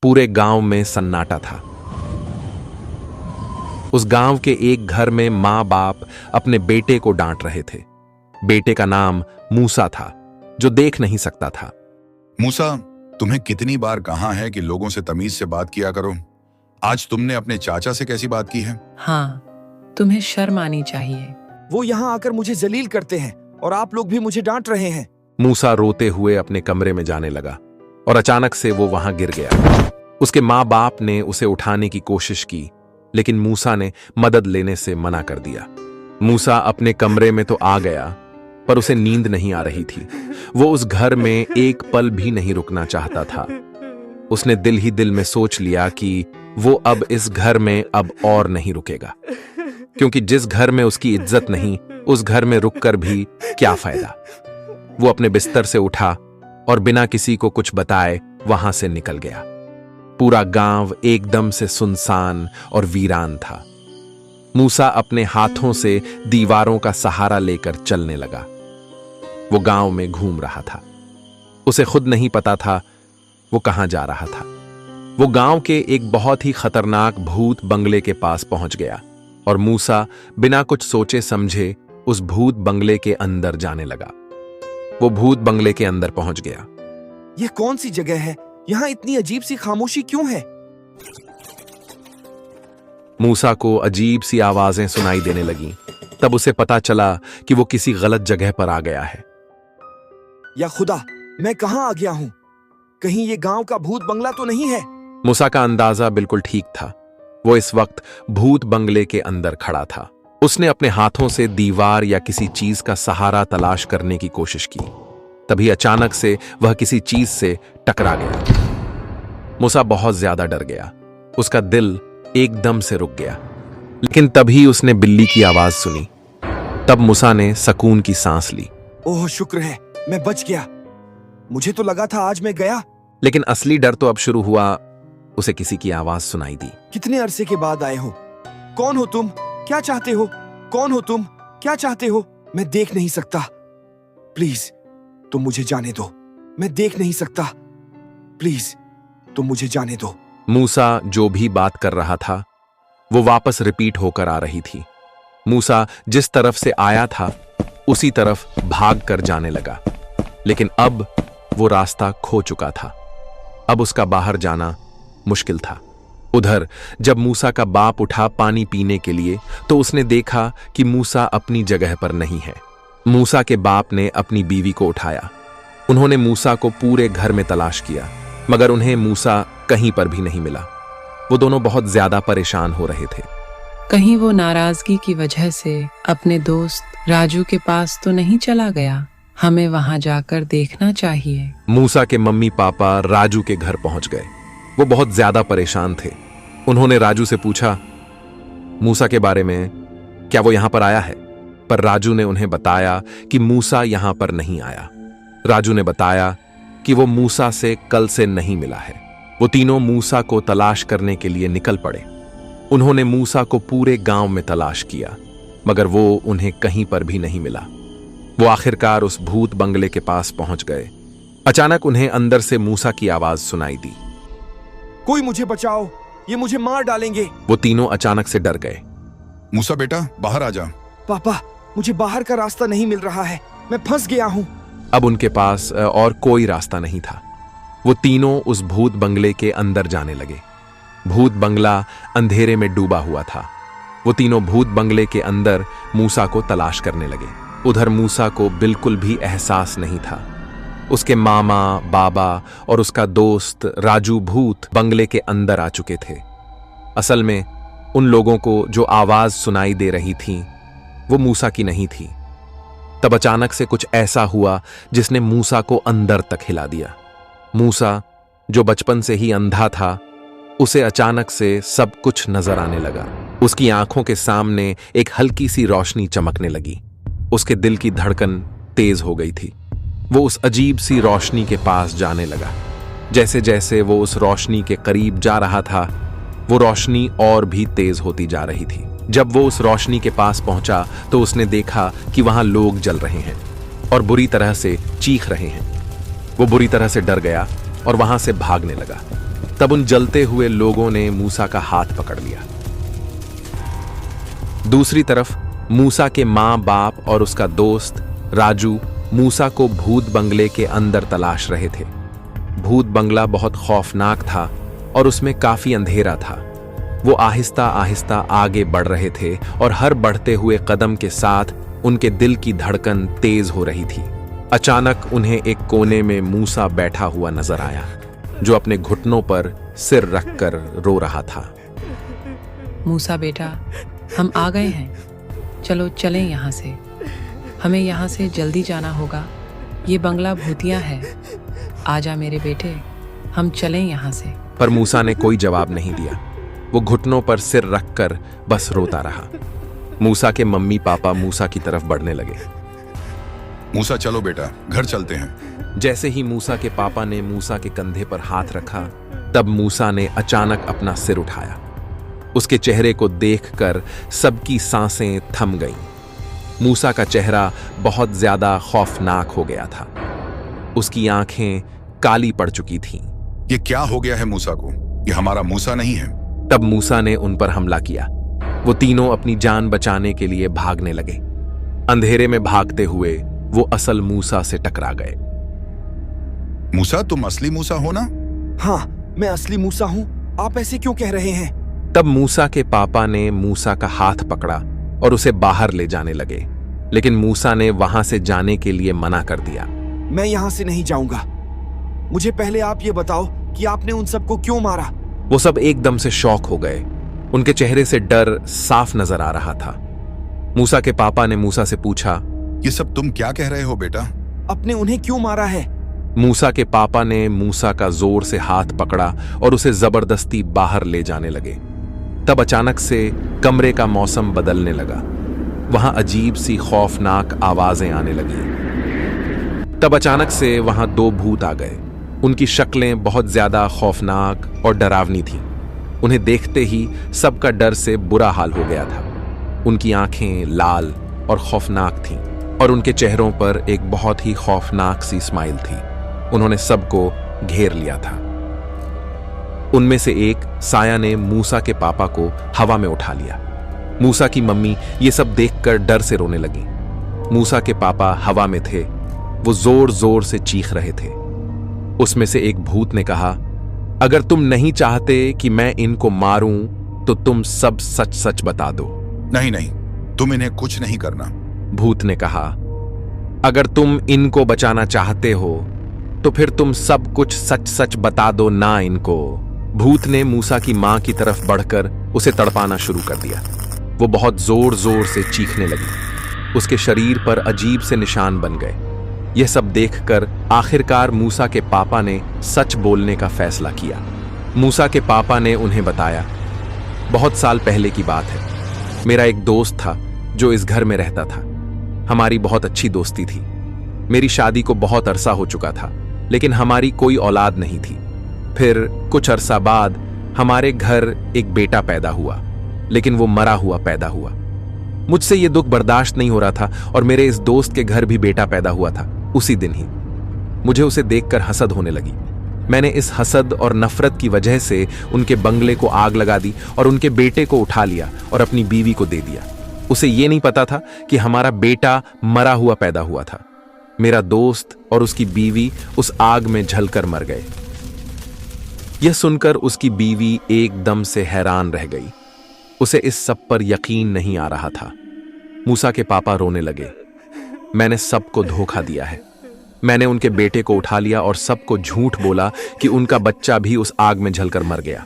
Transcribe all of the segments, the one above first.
पूरे गांव में सन्नाटा था। उस गांव के एक घर में मां बाप अपने बेटे को डांट रहे थे। बेटे का नाम मूसा था, जो देख नहीं सकता था। मूसा, तुम्हें कितनी बार कहा है कि लोगों से तमीज से बात किया करो। आज तुमने अपने चाचा से कैसी बात की है? हाँ, तुम्हें शर्म आनी चाहिए। वो यहाँ आकर मुझे जलील करते हैं और आप लोग भी मुझे डांट रहे हैं। मूसा रोते हुए अपने कमरे में जाने लगा और अचानक से वो वहां गिर गया। उसके माँ बाप ने उसे उठाने की कोशिश की, लेकिन मूसा ने मदद लेने से मना कर दिया। मूसा अपने कमरे में तो आ गया, पर उसे नींद नहीं आ रही थी। वो उस घर में एक पल भी नहीं रुकना चाहता था। उसने दिल ही दिल में सोच लिया कि वो अब इस घर में अब और नहीं रुकेगा, क्योंकि जिस घर में उसकी इज्जत नहीं, उस घर में रुककर भी क्या फायदा। वो अपने बिस्तर से उठा और बिना किसी को कुछ बताए वहां से निकल गया। पूरा गांव एकदम से सुनसान और वीरान था। मूसा अपने हाथों से दीवारों का सहारा लेकर चलने लगा। वो गांव में घूम रहा था। उसे खुद नहीं पता था वो कहां जा रहा था। वो गांव के एक बहुत ही खतरनाक भूत बंगले के पास पहुंच गया और मूसा बिना कुछ सोचे समझे उस भूत बंगले के अंदर जाने लगा। वो भूत बंगले के अंदर पहुंच गया। यह कौन सी जगह है? यहाँ इतनी अजीब सी खामोशी क्यों है? मूसा को अजीब सी आवाजें सुनाई देने लगीं। तब उसे पता चला कि वो किसी गलत जगह पर आ गया है। या खुदा, मैं कहां आ गया हूं? कहीं ये गांव का भूत बंगला तो नहीं है? मूसा का अंदाजा बिल्कुल ठीक था। वो इस वक्त भूत बंगले के अंदर खड़ा था। उसने अपने हाथों से दीवार या किसी चीज का सहारा तलाश करने की कोशिश की। तभी अचानक से वह किसी चीज से टकरा गया। मूसा बहुत ज्यादा डर गया। उसका दिल एकदम से रुक गया। लेकिन तभी उसने बिल्ली की आवाज सुनी। तब मूसा ने सुकून की सांस ली। ओह, शुक्र है, मैं बच गया। मुझे तो लगा था आज मैं गया। लेकिन असली डर तो अब शुरू हुआ। उसे किसी की आवाज सुनाई दी। कितने अरसे के बाद आए हो? कौन हो तुम? क्या चाहते हो? कौन हो तुम? क्या चाहते हो? मैं देख नहीं सकता। प्लीज तुम मुझे जाने दो। मैं देख नहीं सकता। प्लीज तुम मुझे जाने दो। मूसा जो भी बात कर रहा था वो वापस रिपीट होकर आ रही थी। मूसा जिस तरफ से आया था उसी तरफ भाग कर जाने लगा। लेकिन अब वो रास्ता खो चुका था। अब उसका बाहर जाना मुश्किल था। उधर जब मूसा का बाप उठा पानी पीने के लिए तो उसने देखा कि मूसा अपनी जगह पर नहीं है। मूसा के बाप ने अपनी बीवी को उठाया। उन्होंने मूसा को पूरे घर में तलाश किया, मगर उन्हें मूसा कहीं पर भी नहीं मिला। वो दोनों बहुत ज्यादा परेशान हो रहे थे। कहीं वो नाराजगी की वजह से अपने दोस्त राजू के पास तो नहीं चला गया? हमें वहां जाकर देखना चाहिए। मूसा के मम्मी पापा राजू के घर पहुंच गए। वो बहुत ज्यादा परेशान थे। उन्होंने राजू से पूछा मूसा के बारे में, क्या वो यहां पर आया है? पर राजू ने उन्हें बताया कि मूसा यहां पर नहीं आया। राजू ने बताया कि वो मूसा से कल से नहीं मिला है। वो तीनों मूसा को तलाश करने के लिए निकल पड़े। उन्होंने मूसा को पूरे गांव में तलाश किया, मगर वो उन्हें कहीं पर भी नहीं मिला। वो आखिरकार उस भूत बंगले के पास पहुंच गए। अचानक उन्हें अंदर से मूसा की आवाज सुनाई दी। कोई मुझे बचाओ, ये मुझे मार डालेंगे। वो तीनों अचानक से डर गए। मूसा बेटा, बाहर आ जा। पापा, मुझे बाहर का रास्ता नहीं मिल रहा है। मैं फंस गया हूं। अब उनके पास और कोई रास्ता नहीं था। वो तीनों उस भूत बंगले के अंदर जाने लगे। भूत बंगला अंधेरे में डूबा हुआ था। वो तीनों भूत बंगले के अंदर मूसा को तलाश करने लगे। उधर मूसा को बिल्कुल भी एहसास नहीं था। उसके मामा, बाबा और उसका दोस्त राजू भूत बंगले के अंदर आ चुके थे। असल में उन लोगों को जो आवाज सुनाई दे रही थी वो मूसा की नहीं थी। तब अचानक से कुछ ऐसा हुआ जिसने मूसा को अंदर तक हिला दिया। मूसा जो बचपन से ही अंधा था, उसे अचानक से सब कुछ नजर आने लगा। उसकी आंखों के सामने एक हल्की सी रोशनी चमकने लगी। उसके दिल की धड़कन तेज हो गई थी। वो उस अजीब सी रोशनी के पास जाने लगा। जैसे जैसे वो उस रोशनी के करीब जा रहा था, वो रोशनी और भी तेज होती जा रही थी। जब वो उस रोशनी के पास पहुंचा तो उसने देखा कि वहां लोग जल रहे हैं और बुरी तरह से चीख रहे हैं। वो बुरी तरह से डर गया और वहां से भागने लगा। तब उन जलते हुए लोगों ने मूसा का हाथ पकड़ लिया। दूसरी तरफ मूसा के मां बाप और उसका दोस्त राजू मूसा को भूत बंगले के अंदर तलाश रहे थे। भूत बंगला बहुत खौफनाक था और उसमें काफी अंधेरा था। वो आहिस्ता आहिस्ता आगे बढ़ रहे थे और हर बढ़ते हुए कदम के साथ उनके दिल की धड़कन तेज हो रही थी। अचानक उन्हें एक कोने में मूसा बैठा हुआ नजर आया, जो अपने घुटनों पर सिर रखकर रो रहा था। मूसा बेटा, हम आ गए हैं, चलो चलें यहाँ से। हमें यहाँ से जल्दी जाना होगा, ये बंगला भूतिया है। आजा मेरे बेटे, हम चलें यहाँ से। पर मूसा ने कोई जवाब नहीं दिया। वो घुटनों पर सिर रखकर बस रोता रहा। मूसा के मम्मी पापा मूसा की तरफ बढ़ने लगे। मूसा चलो बेटा, घर चलते हैं। जैसे ही मूसा के पापा ने मूसा के कंधे पर हाथ रखा, तब मूसा ने अचानक अपना सिर उठाया। उसके चेहरे को देखकर सबकी सांसें थम गईं। मूसा का चेहरा बहुत ज्यादा खौफनाक हो गया था। उसकी आंखें काली पड़ चुकी थीं। ये क्या हो गया है मूसा को? ये हमारा मूसा नहीं है। तब मूसा ने उन पर हमला किया। वो तीनों अपनी जान बचाने के लिए भागने लगे। अंधेरे में भागते हुए वो असल मूसा से टकरा गए। मूसा, तुम असली मूसा हो ना? हाँ, मैं असली मूसा हूँ। आप ऐसे क्यों कह रहे हैं? तब मूसा के पापा ने मूसा का हाथ पकड़ा और उसे बाहर ले जाने लगे, लेकिन मूसा ने वहां से जाने के लिए मना कर दिया। मैं यहाँ से नहीं जाऊंगा। मुझे पहले आप ये बताओ कि आपने उन सबको क्यों मारा? वो सब एकदम से शॉक हो गए। उनके चेहरे से डर साफ नजर आ रहा था। मूसा के पापा ने मूसा से पूछा, ये सब तुम क्या कह रहे हो बेटा? आपने उन्हें क्यों मारा है? मूसा के पापा ने मूसा का जोर से हाथ पकड़ा और उसे जबरदस्ती बाहर ले जाने लगे। तब अचानक से कमरे का मौसम बदलने लगा। वहां अजीब सी खौफनाक आवाजें आने लगी। तब अचानक से वहां दो भूत आ गए। उनकी शक्लें बहुत ज्यादा खौफनाक और डरावनी थीं। उन्हें देखते ही सबका डर से बुरा हाल हो गया था। उनकी आंखें लाल और खौफनाक थीं और उनके चेहरों पर एक बहुत ही खौफनाक सी स्माइल थी। उन्होंने सबको घेर लिया था। उनमें से एक साया ने मूसा के पापा को हवा में उठा लिया। मूसा की मम्मी ये सब देखकर डर से रोने लगी। मूसा के पापा हवा में थे। वो जोर जोर से चीख रहे थे। उसमें से एक भूत ने कहा, अगर तुम नहीं चाहते कि मैं इनको मारूं तो तुम सब सच सच बता दो। नहीं नहीं, तुम इन्हें कुछ नहीं करना। भूत ने कहा, अगर तुम इनको बचाना चाहते हो तो फिर तुम सब कुछ सच सच बता दो ना इनको। भूत ने मूसा की मां की तरफ बढ़कर उसे तड़पाना शुरू कर दिया। वो बहुत जोर जोर से चीखने लगी। उसके शरीर पर अजीब से निशान बन गए। यह सब देखकर आखिरकार मूसा के पापा ने सच बोलने का फैसला किया। मूसा के पापा ने उन्हें बताया, बहुत साल पहले की बात है। मेरा एक दोस्त था जो इस घर में रहता था। हमारी बहुत अच्छी दोस्ती थी। मेरी शादी को बहुत अरसा हो चुका था, लेकिन हमारी कोई औलाद नहीं थी। फिर कुछ अरसा बाद हमारे घर एक बेटा पैदा हुआ, लेकिन वो मरा हुआ पैदा हुआ। मुझसे ये दुख बर्दाश्त नहीं हो रहा था और मेरे इस दोस्त के घर भी बेटा पैदा हुआ था उसी दिन ही। मुझे उसे देखकर हसद होने लगी। मैंने इस हसद और नफरत की वजह से उनके बंगले को आग लगा दी और उनके बेटे को उठा लिया और अपनी बीवी को दे दिया। उसे ये नहीं पता था कि हमारा बेटा मरा हुआ पैदा हुआ था। मेरा दोस्त और उसकी बीवी उस आग में जलकर मर गए। यह सुनकर उसकी बीवी एकदम से हैरान रह गई। उसे इस सब पर यकीन नहीं आ रहा था। मूसा के पापा रोने लगे। मैंने सबको धोखा दिया है। मैंने उनके बेटे को उठा लिया और सबको झूठ बोला कि उनका बच्चा भी उस आग में जलकर मर गया।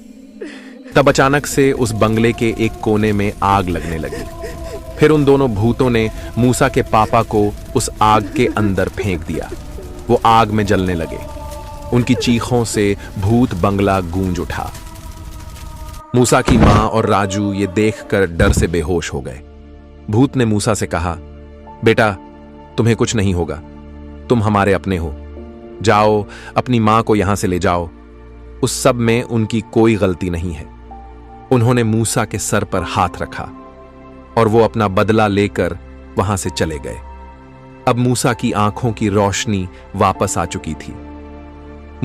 तब अचानक से उस बंगले के एक कोने में आग लगने लगी। फिर उन दोनों भूतों ने मूसा के पापा को उस आग के अंदर फेंक दिया। वो आग में जलने लगे। उनकी चीखों से भूत बंगला गूंज उठा। मूसा की मां और राजू ये देखकर डर से बेहोश हो गए। भूत ने मूसा से कहा, बेटा तुम्हें कुछ नहीं होगा, तुम हमारे अपने हो। जाओ अपनी मां को यहां से ले जाओ। उस सब में उनकी कोई गलती नहीं है। उन्होंने मूसा के सर पर हाथ रखा और वो अपना बदला लेकर वहां से चले गए। अब मूसा की आंखों की रोशनी वापस आ चुकी थी।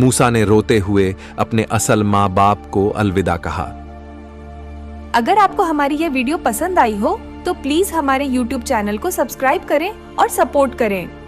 मूसा ने रोते हुए अपने असल माँ बाप को अलविदा कहा। अगर आपको हमारी ये वीडियो पसंद आई हो तो प्लीज हमारे YouTube चैनल को सब्सक्राइब करें और सपोर्ट करें।